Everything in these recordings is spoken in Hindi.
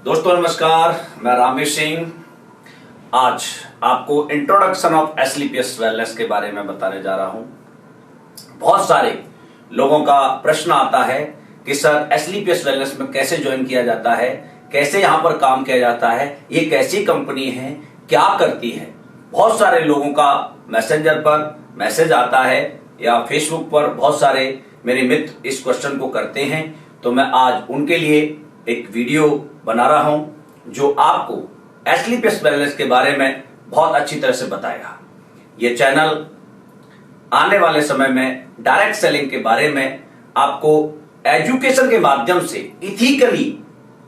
दोस्तों नमस्कार, मैं रामेश सिंह आज आपको इंट्रोडक्शन ऑफ एसलीपीएस वेलनेस के बारे में बताने जा रहा हूं। बहुत सारे लोगों का प्रश्न आता है कि सर एसलीपीएस वेलनेस में कैसे ज्वाइन किया जाता है, कैसे यहां पर काम किया जाता है, ये कैसी कंपनी है, क्या करती है। बहुत सारे लोगों का मैसेंजर पर मैसेज आता है या फेसबुक पर बहुत सारे मेरे मित्र इस क्वेश्चन को करते हैं, तो मैं आज उनके लिए एक वीडियो बना रहा हूं जो आपको एसलीपीएस वेलनेस के बारे में बहुत अच्छी तरह से बताएगा। ये चैनल आने वाले समय में डायरेक्ट सेलिंग के बारे में आपको एजुकेशन के माध्यम से इथिकली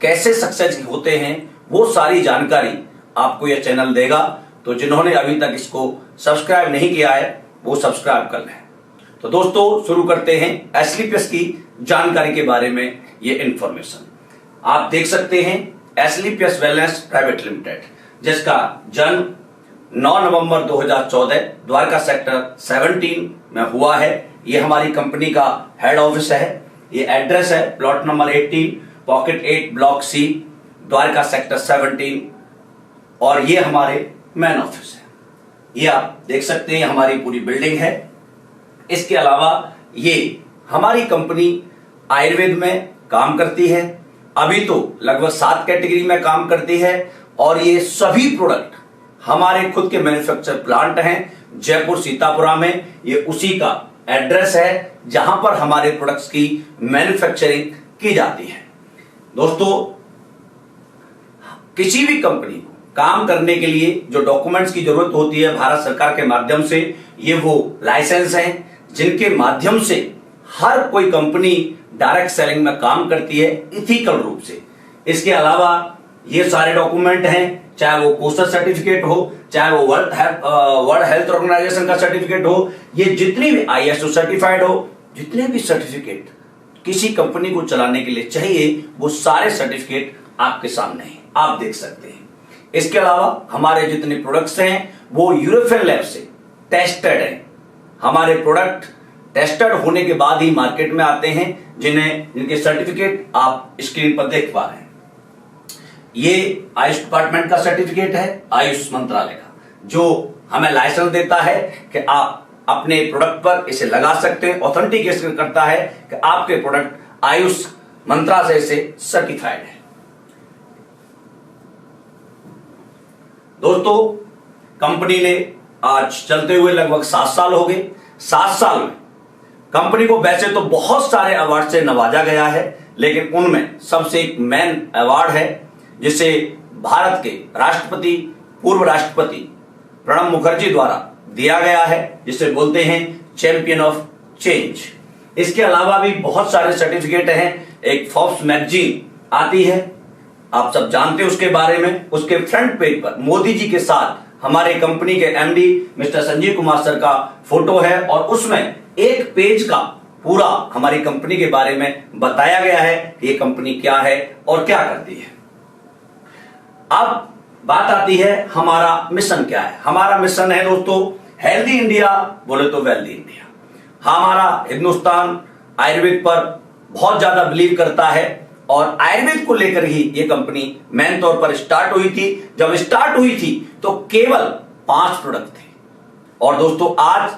कैसे सक्सेस होते हैं वो सारी जानकारी आपको यह चैनल देगा। तो जिन्होंने अभी तक इसको सब्सक्राइब नहीं किया है वो सब्सक्राइब कर लें। तो दोस्तों शुरू करते हैं एसलीपीएस की जानकारी के बारे में। ये इंफॉर्मेशन आप देख सकते हैं एसलीपीएस वेलनेस प्राइवेट लिमिटेड, जिसका जन्म 9 नवंबर 2014 द्वारका सेक्टर 17 में हुआ है। ये हमारी कंपनी का हेड ऑफिस है। ये एड्रेस है plot number 18 pocket 8 block C Dwarka sector 17 और ये हमारे मेन ऑफिस है। ये आप देख सकते हैं हमारी पूरी बिल्डिंग है। इसके अलावा ये हमारी कंपनी आयुर्वेद में काम करती है। अभी तो लगभग 7 कैटेगरी में काम करती है और ये सभी प्रोडक्ट हमारे खुद के मैन्युफैक्चर प्लांट हैं जयपुर सीतापुरा में। ये उसी का एड्रेस है जहां पर हमारे प्रोडक्ट्स की मैन्युफैक्चरिंग की जाती है। दोस्तों किसी भी कंपनी को काम करने के लिए जो डॉक्यूमेंट्स की जरूरत होती है भारत सरकार के माध्यम से, ये वो लाइसेंस हैं जिनके माध्यम से हर कोई कंपनी डायरेक्ट सेलिंग में काम करती है इथिकल रूप से। इसके अलावा ये सारे डॉक्यूमेंट हैं, चाहे वो कोस्टल सर्टिफिकेट हो, चाहे वो वर्ल्ड हेल्थ ऑर्गेनाइजेशन का सर्टिफिकेट हो, ये जितनी भी ISO सर्टिफाइड हो, जितने भी सर्टिफिकेट किसी कंपनी को चलाने के लिए चाहिए वो सारे सर्टिफिकेट आपके सामने हैं, आप देख सकते हैं। इसके अलावा हमारे जितने प्रोडक्ट्स हैं वो यूरोपियन लैब से टेस्टेड हैं। हमारे प्रोडक्ट टेस्टेड होने के बाद ही मार्केट में आते हैं, जिनके सर्टिफिकेट आप स्क्रीन पर देख पा रहे हैं। ये आयुष डिपार्टमेंट का सर्टिफिकेट है, आयुष मंत्रालय का, जो हमें लाइसेंस देता है कि आप अपने प्रोडक्ट पर इसे लगा सकते हैं। ऑथेंटिकेशन करता है कि आपके प्रोडक्ट आयुष मंत्रालय से सर्टिफाइड है। दोस्तों कंपनी ने आज चलते हुए लगभग 7 साल हो गए। 7 साल में कंपनी को वैसे तो बहुत सारे अवार्ड से नवाजा गया है, लेकिन उनमें सबसे एक मेन अवार्ड है जिसे भारत के राष्ट्रपति पूर्व राष्ट्रपति प्रणब मुखर्जी द्वारा दिया गया है, जिसे बोलते हैं चैंपियन ऑफ चेंज। इसके अलावा भी बहुत सारे सर्टिफिकेट हैं। एक फोर्ब्स मैगजीन आती है, आप सब जानते हैं उसके बारे में। उसके फ्रंट पेज पर मोदी जी के साथ हमारे कंपनी के MD mister Sanjeev Kumar sir का फोटो है और उसमें एक पेज का पूरा हमारी कंपनी के बारे में बताया गया है कि ये कंपनी क्या है और क्या करती है। अब बात आती है हमारा मिशन क्या है। हमारा मिशन है दोस्तों हेल्दी इंडिया, बोले तो वेल्दी इंडिया। हमारा हिंदुस्तान आयुर्वेद पर बहुत ज्यादा बिलीव करता है और आयुर्वेद को लेकर ही ये कंपनी मेन तौर पर स्टार्ट हुई थी। जब स्टार्ट हुई थी तो केवल 5 प्रोडक्ट थे और दोस्तों आज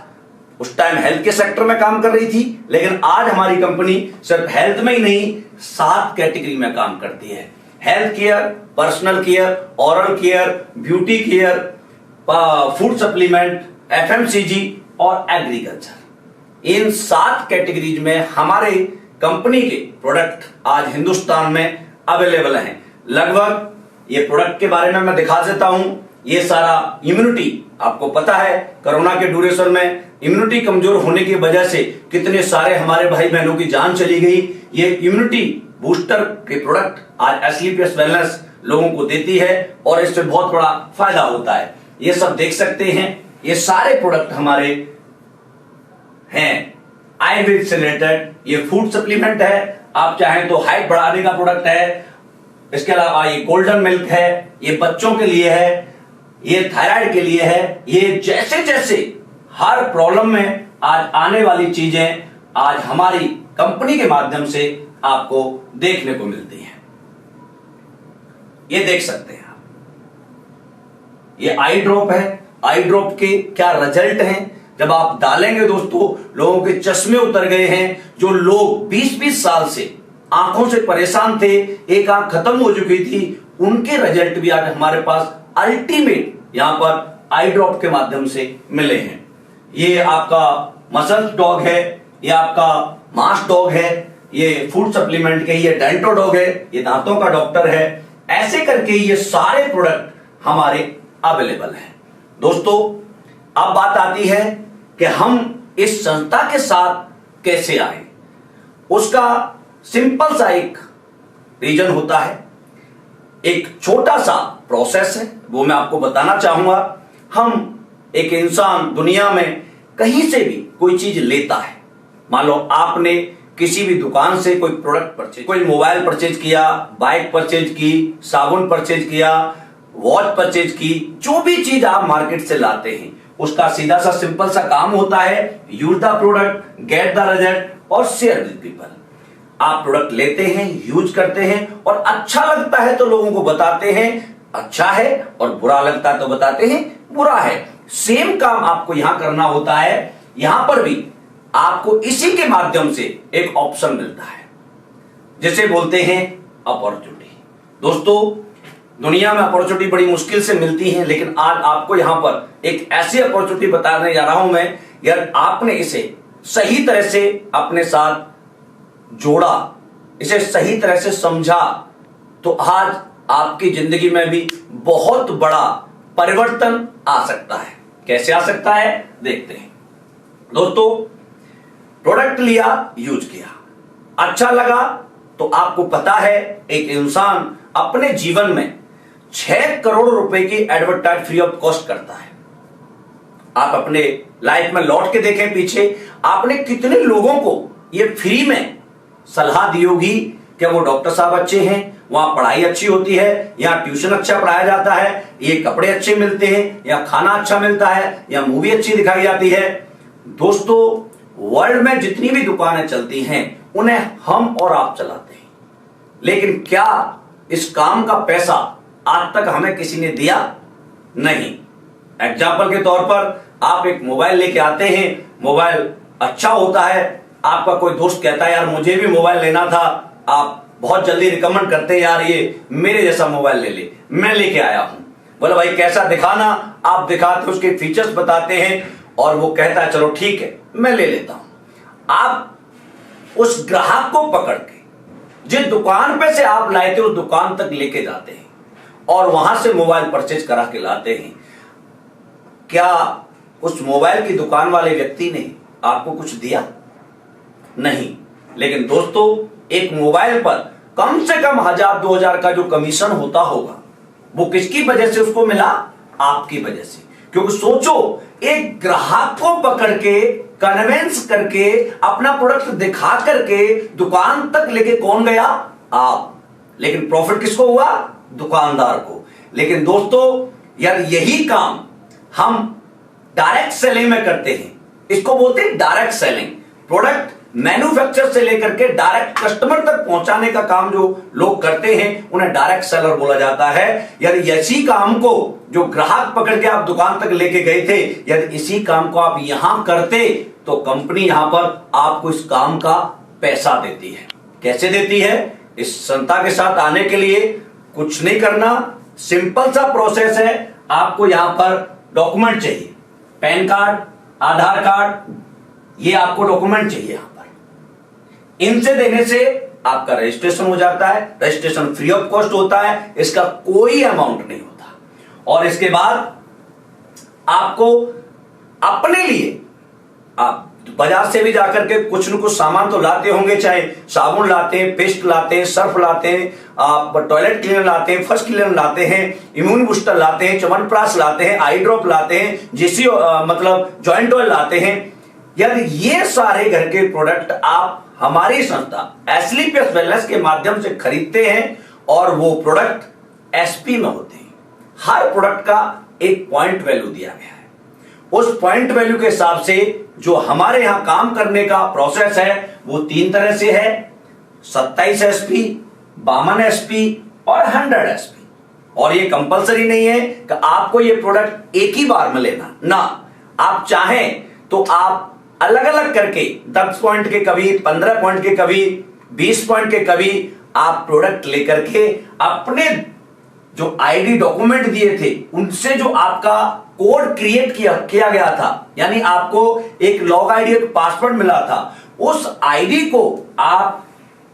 उस टाइम हेल्थ के सेक्टर में काम कर रही थी, लेकिन आज हमारी कंपनी सिर्फ हेल्थ में ही नहीं 7 कैटेगरी में काम करती है। Health care, personal care, oral care, beauty care, food supplement, FMCG और एग्रीकल्चर। इन 7 कैटेगरीज में हमारे कंपनी के प्रोडक्ट आज हिंदुस्तान में अवेलेबल हैं। लगभग ये प्रोडक्ट के बारे में मैं दिखा देता हूं। ये सारा इम्यूनिटी, आपको पता है कोरोना के ड्यूरेशन में इम्यूनिटी कमजोर होने की वजह से कितने सारे हमारे भाई बहनों की जान चली गई। ये इम्यूनिटी बूस्टर के प्रोडक्ट आज एसलीपीएस वेलनेस लोगों को देती है और इससे बहुत बड़ा फायदा होता है। ये सब देख सकते हैं, ये सारे प्रोडक्ट हमारे हैं आयुर्वेद से रिलेटेड। ये फूड सप्लीमेंट है, आप चाहें तो हाइट बढ़ाने का प्रोडक्ट है। इसके अलावा ये गोल्डन मिल्क है, ये बच्चों के लिए है, ये थायराइड के लिए है। ये जैसे जैसे हर प्रॉब्लम में आज आने वाली चीजें आज हमारी कंपनी के माध्यम से आपको देखने को मिलती है। ये देख सकते हैं आप, ये आई ड्रॉप है। आई ड्रॉप के क्या रिजल्ट हैं जब आप डालेंगे दोस्तों, लोगों के चश्मे उतर गए हैं। जो लोग 20-20 साल से आंखों से परेशान थे, एक आंख खत्म हो चुकी थी, उनके रिजल्ट भी आज हमारे पास अल्टीमेट यहां पर आई ड्रॉप के माध्यम से मिले हैं। ये आपका मसल डॉग है, ये आपका मास डॉग है, ये फूड सप्लीमेंट के, ये डेंटो डॉग है, ये दांतों का डॉक्टर है। ऐसे करके ये सारे प्रोडक्ट हमारे अवेलेबल हैं। दोस्तों अब बात आती है कि हम इस संस्था के साथ कैसे आए। उसका सिंपल सा एक रीजन होता है, एक छोटा सा प्रोसेस है, वो मैं आपको बताना चाहूंगा। हम एक इंसान दुनिया में कहीं से भी कोई चीज लेता है, मान लो आपने किसी भी दुकान से कोई प्रोडक्ट परचेज, कोई मोबाइल परचेज किया, बाइक परचेज की, साबुन परचेज किया, वॉच परचेज की, जो भी चीज आप मार्केट से लाते हैं उसका सीधा सा सिंपल सा काम होता है, use the product, get the result और शेयर विद पीपल। आप प्रोडक्ट लेते हैं, यूज करते हैं और अच्छा लगता है तो लोगों को बताते हैं अच्छा है, और बुरा लगता है तो बताते हैं बुरा है। सेम काम आपको यहां करना होता है। यहां पर भी आपको इसी के माध्यम से एक ऑप्शन मिलता है जिसे बोलते हैं अपॉर्चुनिटी। दोस्तों दुनिया में अपॉर्चुनिटी बड़ी मुश्किल से मिलती है, लेकिन आज आपको यहां पर एक ऐसी अपॉर्चुनिटी बताने जा रहा हूं मैं। यार आपने इसे सही तरह से अपने साथ जोड़ा, इसे सही तरह से समझा, तो आज आपकी जिंदगी में भी बहुत बड़ा परिवर्तन आ सकता है। कैसे आ सकता है देखते हैं। दोस्तों प्रोडक्ट लिया, यूज किया, अच्छा लगा, तो आपको पता है एक इंसान अपने जीवन में 6 करोड़ रुपए की एडवर्टाइज फ्री ऑफ कॉस्ट करता है। आप अपने लाइफ में लौट के देखें पीछे, आपने कितने लोगों को ये फ्री में सलाह दी होगी कि वो डॉक्टर साहब अच्छे हैं, वहां पढ़ाई अच्छी होती है, यहाँ ट्यूशन अच्छा पढ़ाया जाता है, ये कपड़े अच्छे मिलते हैं, या खाना अच्छा मिलता है, या मूवी अच्छी दिखाई जाती है। दोस्तों वर्ल्ड में जितनी भी दुकानें चलती हैं उन्हें हम और आप चलाते हैं, लेकिन क्या इस काम का पैसा आज तक हमें किसी ने दिया? नहीं। एग्जाम्पल के तौर पर आप एक मोबाइल लेके आते हैं, मोबाइल अच्छा होता है, आपका कोई दोस्त कहता है यार मुझे भी मोबाइल लेना था, आप बहुत जल्दी रिकमेंड करते हैं यार ये मेरे जैसा मोबाइल ले ले, मैं लेके आया हूं। बोले भाई कैसा दिखाना, आप दिखाते उसके फीचर्स बताते हैं और वो कहता है चलो ठीक है मैं ले लेता हूं। आप उस ग्राहक को पकड़ के जिस दुकान पे से आप लाए थे उस दुकान तक लेके जाते हैं और वहां से मोबाइल परचेज करा के लाते हैं। क्या उस मोबाइल की दुकान वाले व्यक्ति ने आपको कुछ दिया? नहीं। लेकिन दोस्तों एक मोबाइल पर कम से कम 1000-2000 का जो कमीशन होता होगा वो किसकी वजह से उसको मिला? आपकी वजह से। क्योंकि सोचो एक ग्राहक को पकड़ के कन्विंस करके अपना प्रोडक्ट दिखा करके दुकान तक लेके कौन गया? आप। लेकिन प्रॉफिट किसको हुआ? दुकानदार को। लेकिन दोस्तों यार यही काम हम डायरेक्ट सेलिंग में करते हैं, इसको बोलते हैं डायरेक्ट सेलिंग। प्रोडक्ट मैन्युफैक्चर से लेकर के डायरेक्ट कस्टमर तक पहुंचाने का काम जो लोग करते हैं उन्हें डायरेक्ट सेलर बोला जाता है। यार इसी काम को जो ग्राहक पकड़ के आप दुकान तक लेके गए थे, यार इसी काम को आप यहां करते तो कंपनी यहां पर आपको इस काम का पैसा देती है। कैसे देती है? इस संस्था के साथ आने के लिए कुछ नहीं करना, सिंपल सा प्रोसेस है। आपको यहां पर डॉक्यूमेंट चाहिए, पैन कार्ड, आधार कार्ड, ये आपको डॉक्यूमेंट चाहिए यहां पर। इनसे देने से आपका रजिस्ट्रेशन हो जाता है। रजिस्ट्रेशन फ्री ऑफ कॉस्ट होता है, इसका कोई अमाउंट नहीं होता। और इसके बाद आपको अपने लिए आप बाजार से भी जाकर के कुछ न कुछ सामान तो लाते होंगे, चाहे साबुन लाते हैं, पेस्ट लाते हैं, सर्फ लाते हैं, आप टॉयलेट क्लीनर लाते हैं, फर्स्ट क्लीनर लाते हैं, इम्यून बूस्टर लाते हैं, च्यवनप्राश लाते हैं, आई ड्रॉप लाते हैं, जीसी मतलब जॉइंट ऑयल लाते हैं। यार ये सारे घर के प्रोडक्ट आप हमारी संस्था एसलीपीएस वेलनेस के माध्यम से खरीदते हैं और वो प्रोडक्ट एसपी में होते हैं। हर प्रोडक्ट का एक पॉइंट वैल्यू दिया गया है। उस पॉइंट वैल्यू के हिसाब से जो हमारे यहां काम करने का प्रोसेस है वो 3 तरह से है, 27 एसपी, 52 एसपी और 100 एसपी। और ये कंपलसरी नहीं है कि आपको ये प्रोडक्ट एक ही बार में लेना ना, आप चाहें तो आप अलग अलग करके 10 पॉइंट के कभी 15 पॉइंट के कभी 20 पॉइंट के कभी आप प्रोडक्ट लेकर के अपने जो आईडी डॉक्यूमेंट दिए थे उनसे जो आपका कोड क्रिएट किया गया था, यानी आपको एक लॉग आईडी एक पासवर्ड मिला था, उस आईडी को आप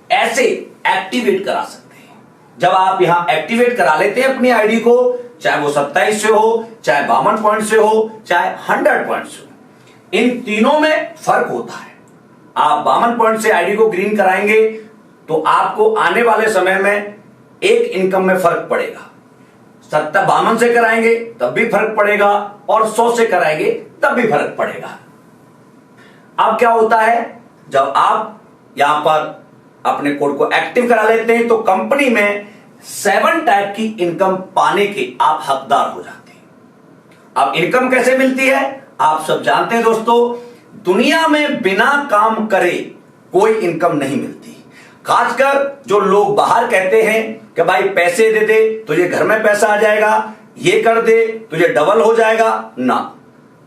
ऐसे एक्टिवेट करा सकते हैं। जब आप यहां एक्टिवेट करा लेते हैं अपनी आईडी को, चाहे वो 27 से हो, चाहे 52 पॉइंट से हो, चाहे 100 पॉइंट से हो, इन तीनों में फर्क होता है। आप 52 पॉइंट से आईडी को ग्रीन कराएंगे तो आपको आने वाले समय में एक इनकम में फर्क पड़ेगा। 52 से कराएंगे तब भी फर्क पड़ेगा और 100 से कराएंगे तब भी फर्क पड़ेगा। अब क्या होता है, जब आप यहां पर अपने कोड को एक्टिव करा लेते हैं तो कंपनी में 7 टाइप की इनकम पाने के आप हकदार हो जाते हैं। अब इनकम कैसे मिलती है आप सब जानते हैं दोस्तों, दुनिया में बिना काम करे कोई इनकम नहीं मिलती। खासकर जो लोग बाहर कहते हैं कि भाई पैसे दे दे तुझे घर में पैसा आ जाएगा, ये कर दे तुझे डबल हो जाएगा, ना।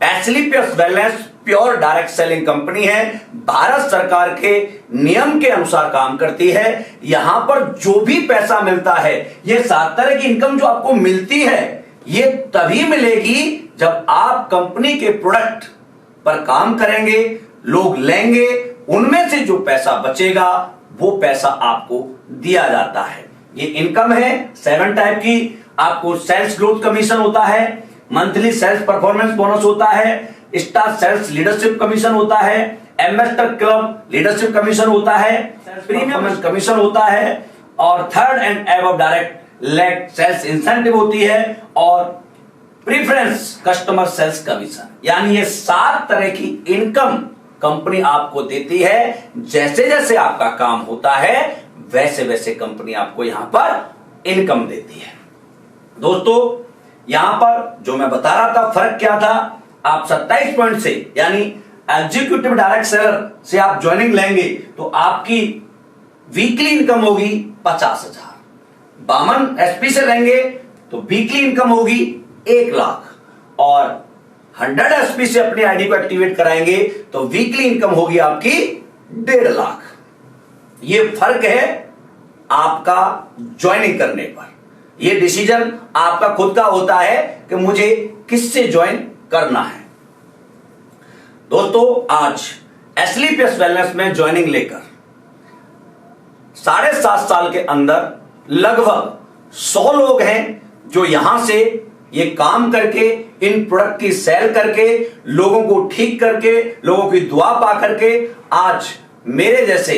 SLPS wellness pure direct selling company है, भारत सरकार के नियम के अनुसार काम करती है। यहां पर जो भी पैसा मिलता है, ये 7 तरह की इनकम जो आपको मिलती है, ये तभी मिलेगी जब आप कंपनी के प्रोडक्ट पर काम करेंगे, लोग लेंगे, उनमें से जो पैसा बचेगा वो पैसा आपको दिया जाता है। ये इनकम है 7 टाइप की। आपको सेल्स ग्रोथ कमीशन होता है, मंथली सेल्स परफॉर्मेंस बोनस होता है, स्टार सेल्स लीडरशिप कमीशन होता है, एम्बेसडर क्लब लीडरशिप कमीशन होता है, प्रीमियम कमीशन होता है, और third and above direct leg sales incentive होती है, और प्रीफरेंस कस्टमर सेल्स कमीशन। यानी ये 7 तरह की इनकम कंपनी आपको देती है। जैसे जैसे आपका काम होता है वैसे वैसे कंपनी आपको यहां पर इनकम देती है। दोस्तों यहां पर जो मैं बता रहा था फर्क क्या था, आप 27 पॉइंट से यानी एग्जीक्यूटिव डायरेक्ट सेलर से आप ज्वाइनिंग लेंगे तो आपकी वीकली इनकम होगी 50,000। 52 एसपी से लेंगे तो वीकली इनकम होगी 1 लाख, और 100 एसपी से अपनी आईडी को एक्टिवेट कराएंगे तो वीकली इनकम होगी आपकी 1.5 लाख। ये फर्क है आपका ज्वाइनिंग करने पर। ये डिसीजन आपका खुद का होता है कि मुझे किससे ज्वाइन करना है। दोस्तों आज एसलीपीएस वेलनेस में ज्वाइनिंग लेकर 7.5 साल के अंदर लगभग 100 लोग हैं जो यहां से ये काम करके, इन प्रोडक्ट की सेल करके, लोगों को ठीक करके, लोगों की दुआ पा करके आज मेरे जैसे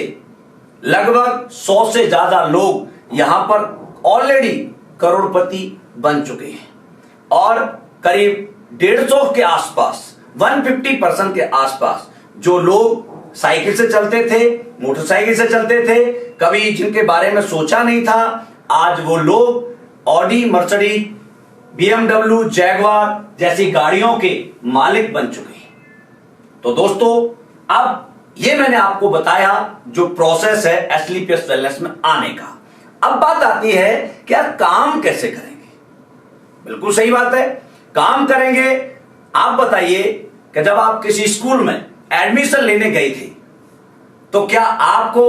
लगभग 100 से ज्यादा लोग यहां पर ऑलरेडी करोड़पति बन चुके हैं, और करीब 150 के आसपास 150% के आसपास जो लोग साइकिल से चलते थे, मोटरसाइकिल से चलते थे, कभी जिनके बारे में सोचा नहीं था, आज वो लोग ऑडी, मर्सिडीज, BMW, जैगवार जैसी गाड़ियों के मालिक बन चुके हैं। तो दोस्तों अब ये मैंने आपको बताया जो प्रोसेस है एसलीपीएस वेलनेस में आने का। अब बात आती है कि यार काम कैसे करेंगे। बिल्कुल सही बात है, काम करेंगे। आप बताइए कि जब आप किसी स्कूल में एडमिशन लेने गए थे तो क्या आपको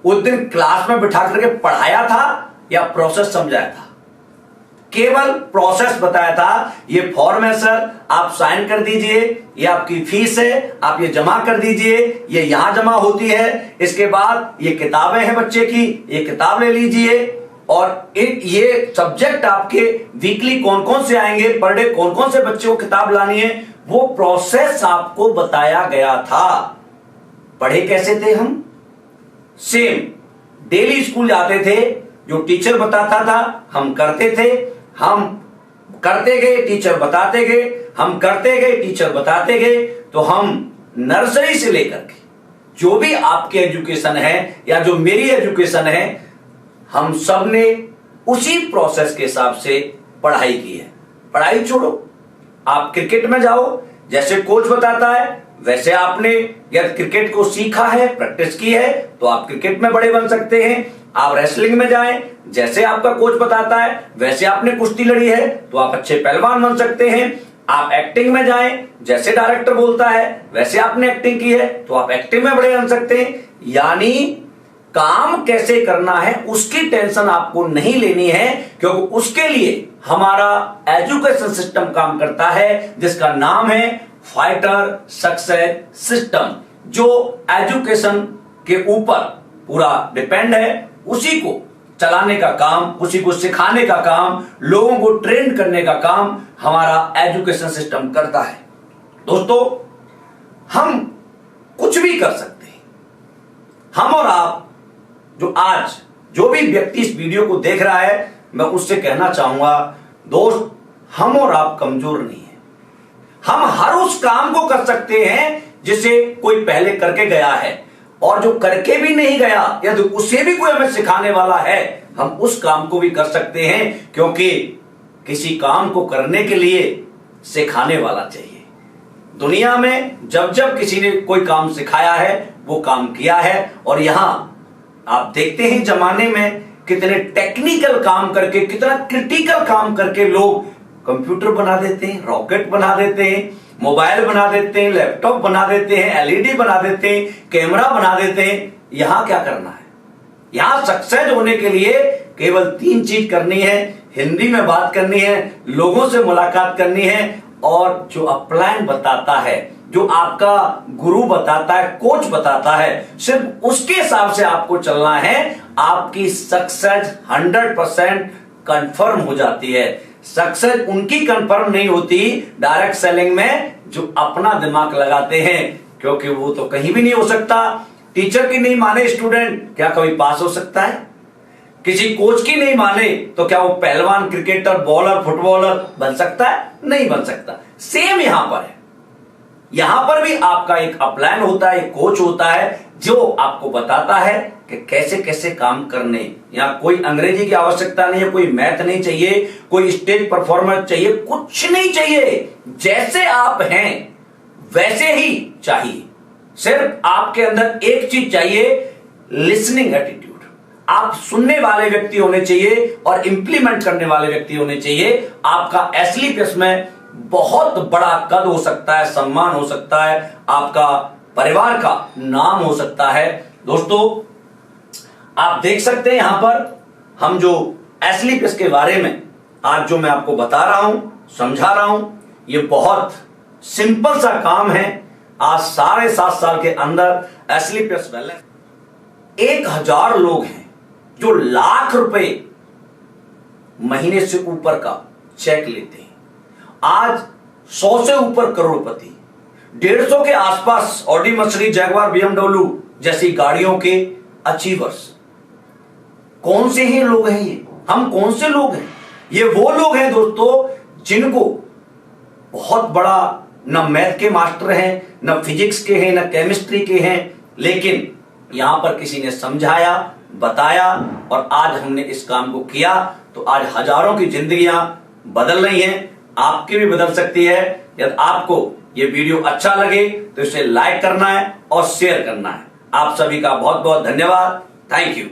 उस दिन क्लास में बिठा करके पढ़ाया था या प्रोसेस समझाया था? केवल प्रोसेस बताया था, ये फॉर्म है सर, आप साइन कर दीजिए, ये आपकी फीस है, आप ये जमा कर दीजिए, ये यहां जमा होती है, इसके बाद ये किताबें हैं बच्चे की, ये किताब ले लीजिए, और ये सब्जेक्ट आपके वीकली कौन कौन से आएंगे, पर डे कौन कौन से बच्चे को किताब लानी है, वो प्रोसेस आपको बताया गया था। पढ़े कैसे थे हम? सेम डेली स्कूल जाते थे, जो टीचर बताता था हम करते थे, हम करते गए, टीचर बताते गए, हम करते गए, टीचर बताते गए, तो हम नर्सरी से लेकर के जो भी आपके एजुकेशन है या जो मेरी एजुकेशन है, हम सब ने उसी प्रोसेस के हिसाब से पढ़ाई की है। पढ़ाई छोड़ो, आप क्रिकेट में जाओ, जैसे कोच बताता है वैसे आपने यदि क्रिकेट को सीखा है, प्रैक्टिस की है, तो आप क्रिकेट में बड़े बन सकते हैं। आप रेसलिंग में जाएं, जैसे आपका कोच बताता है वैसे आपने कुश्ती लड़ी है तो आप अच्छे पहलवान बन सकते हैं। आप एक्टिंग में जाएं, जैसे डायरेक्टर बोलता है वैसे आपने एक्टिंग की है तो आप एक्टिंग में बड़े बन सकते हैं। यानी काम कैसे करना है उसकी टेंशन आपको नहीं लेनी है, क्योंकि उसके लिए हमारा एजुकेशन सिस्टम काम करता है, जिसका नाम है फाइटर सक्सेस सिस्टम, जो एजुकेशन के ऊपर पूरा डिपेंड है। उसी को चलाने का काम, उसी को सिखाने का काम, लोगों को ट्रेन करने का काम हमारा एजुकेशन सिस्टम करता है। दोस्तों, हम कुछ भी कर सकते हैं। हम और आप, जो भी व्यक्ति इस वीडियो को देख रहा है, मैं उससे कहना चाहूंगा, दोस्त, हम और आप कमजोर नहीं है। हम हर उस काम को कर सकते हैं जिसे कोई पहले करके गया है, और जो करके भी नहीं गया यदि उसे भी कोई हमें सिखाने वाला है, हम उस काम को भी कर सकते हैं, क्योंकि किसी काम को करने के लिए सिखाने वाला चाहिए। दुनिया में जब जब किसी ने कोई काम सिखाया है वो काम किया है। और यहां आप देखते हैं जमाने में कितने टेक्निकल काम करके, कितना क्रिटिकल काम करके लोग कंप्यूटर बना देते हैं, रॉकेट बना देते हैं, मोबाइल बना देते हैं, लैपटॉप बना देते हैं, एलईडी बना देते हैं, कैमरा बना देते हैं। यहां क्या करना है? यहां सक्सेस होने के लिए केवल 3 चीज करनी है। हिंदी में बात करनी है, लोगों से मुलाकात करनी है, और जो अपलाइन बताता है, जो आपका गुरु बताता है, कोच बताता है, सिर्फ उसके हिसाब से आपको चलना है। आपकी सक्सेस 100% कंफर्म हो जाती है। सक्सेस उनकी कंफर्म नहीं होती डायरेक्ट सेलिंग में जो अपना दिमाग लगाते हैं, क्योंकि वो तो कहीं भी नहीं हो सकता। टीचर की नहीं माने स्टूडेंट, क्या कभी पास हो सकता है? किसी कोच की नहीं माने तो क्या वो पहलवान, क्रिकेटर, बॉलर, फुटबॉलर बन सकता है? नहीं बन सकता। सेम यहां पर है। यहां पर भी आपका एक अपलाइन होता है, एक कोच होता है जो आपको बताता है कि कैसे कैसे काम करने। यहां कोई अंग्रेजी की आवश्यकता नहीं है, कोई मैथ नहीं चाहिए, कोई स्टेज परफॉर्मेंस चाहिए, कुछ नहीं चाहिए। जैसे आप हैं वैसे ही चाहिए। सिर्फ आपके अंदर एक चीज चाहिए, लिसनिंग एटीट्यूड। आप सुनने वाले व्यक्ति होने चाहिए और इंप्लीमेंट करने वाले व्यक्ति होने चाहिए। आपका एसलीपीएस में बहुत बड़ा कद हो सकता है, सम्मान हो सकता है, आपका परिवार का नाम हो सकता है। दोस्तों, आप देख सकते हैं यहां पर हम जो एसलीपीएस के बारे में आज जो मैं आपको बता रहा हूं, समझा रहा हूं, ये बहुत सिंपल सा काम है। आज 7.5 साल के अंदर एसलीपीएस वेलनेस 1000 लोग हैं जो लाख रुपए महीने से ऊपर का चेक लेते हैं। आज 100 से ऊपर करोड़पति, 150 के आसपास ऑडी, मर्सिडीज, जैगवार, बीएमडब्ल्यू जैसी गाड़ियों के अचीवर्स। कौन से ही लोग हैं ये? हम कौन से लोग हैं? ये वो लोग हैं दोस्तों जिनको बहुत बड़ा न मैथ के मास्टर हैं, न फिजिक्स के हैं, न केमिस्ट्री के हैं, लेकिन यहां पर किसी ने समझाया, बताया, और आज हमने इस काम को किया तो आज हजारों की जिंदगियां बदल रही हैं। आपकी भी बदल सकती है। यदि आपको ये वीडियो अच्छा लगे तो इसे लाइक करना है और शेयर करना है। आप सभी का बहुत बहुत धन्यवाद। Thank you.